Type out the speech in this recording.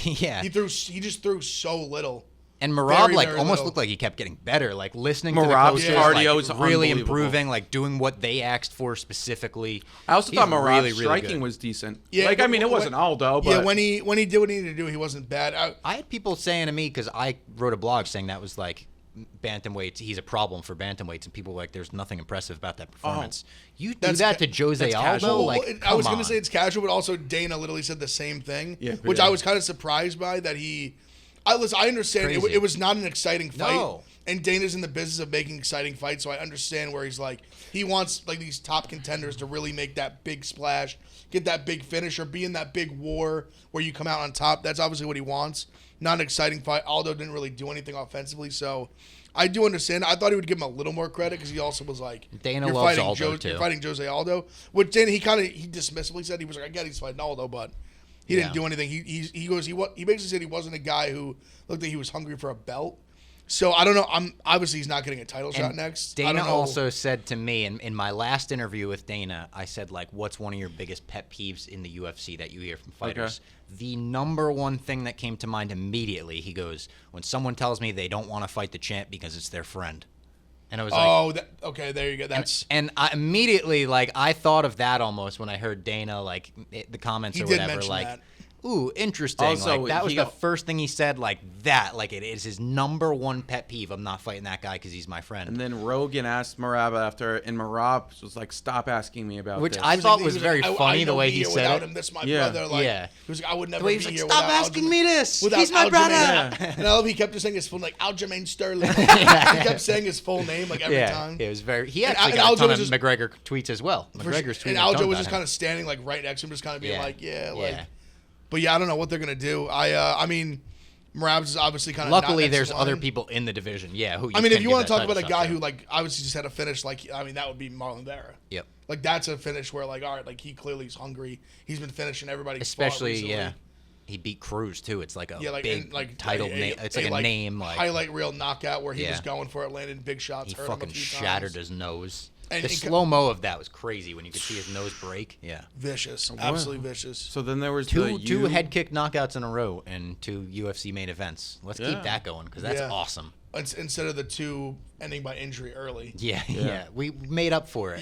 Yeah. He just threw so little. And Merab Very, very almost little. looked like he kept getting better. Like listening Merab's to the cardio coaches, is like, really unbelievable. improving, like doing what they asked for specifically. I also He's thought Merab's really, really striking good. was decent. Yeah, like, I mean, it wasn't Aldo, but... Yeah, when he did what he needed to do, he wasn't bad. I had people saying to me, because I wrote a blog saying that was like bantamweights, he's a problem for bantamweights, and people were like, there's nothing impressive about that performance. You do that to Jose Aldo? casual. Like, I was come going to on. say it's casual, but also Dana literally said the same thing, Yeah, which yeah. I was kind of surprised by that he... I understand Crazy. it was not an exciting fight. No. And Dana's in the business of making exciting fights, so I understand where he's like, he wants like these top contenders to really make that big splash, get that big finish, or be in that big war where you come out on top. That's obviously what he wants. Not an exciting fight. Aldo didn't really do anything offensively, so I do understand. I thought he would give him a little more credit because he also was like, Dana you're loves fighting Aldo, too. You're fighting Jose Aldo. Which Dana, he dismissively said, he was like, I get he's fighting Aldo, but he didn't do anything. He basically said he wasn't a guy who looked like he was hungry for a belt. So I don't know. Obviously he's not getting a title shot next. I Dana don't know. also said to me in my last interview with Dana, I said, like, what's one of your biggest pet peeves in the UFC that you hear from fighters? The number one thing that came to mind immediately, he goes, when someone tells me they don't want to fight the champ because it's their friend. And I was like, okay, there you go. That's and I immediately, like, I thought of that almost when I heard Dana, like, the comments He or did whatever, mention like, that. ooh, interesting. Also, like, that was he the got- first thing he said, like that. Like, it is his number one pet peeve. I'm not fighting that guy because he's my friend. And then Rogan asked Merab after, and Merab was like, stop asking me about Which this. I thought was very I funny the know way be he here said without it. him. This my Yeah. brother. Like, Yeah. he was like, I would never The way he be was like, here stop without asking Aljamain- me this. without He's my Aljamain." brother. And I love he kept just saying his full name, like Aljamain Sterling. He kept saying his full name like every Yeah, time. it was very. He And- actually and got a Aljo ton was of just- McGregor tweets as well. McGregor's tweeting And a ton Aljo was about just him. kind of standing like right next to him, just kind of being like, Yeah. But yeah, I don't know what they're gonna do. I mean, Merab's is obviously kind of. Luckily, there's other people in the division. Yeah, who I mean, if can you give want to that talk about a title guy shot who to. like obviously just had a finish, like I mean, that would be Marlon Vera. Yep. Like that's a finish where like all right, like he clearly is hungry. He's been finishing everybody. Especially, he beat Cruz too. It's like a big title name. It's like a name, like highlight reel knockout where he was going for it, landing big shots. he hurt him a fucking few shattered times. his nose. And the he slow mo of that was crazy when you could see his nose break. Yeah. Vicious, absolutely vicious. So then there was Two head kick knockouts in a row and 2 UFC main events. Let's keep that going because that's awesome. Instead of the 2 ending by injury early. Yeah. We made up for it.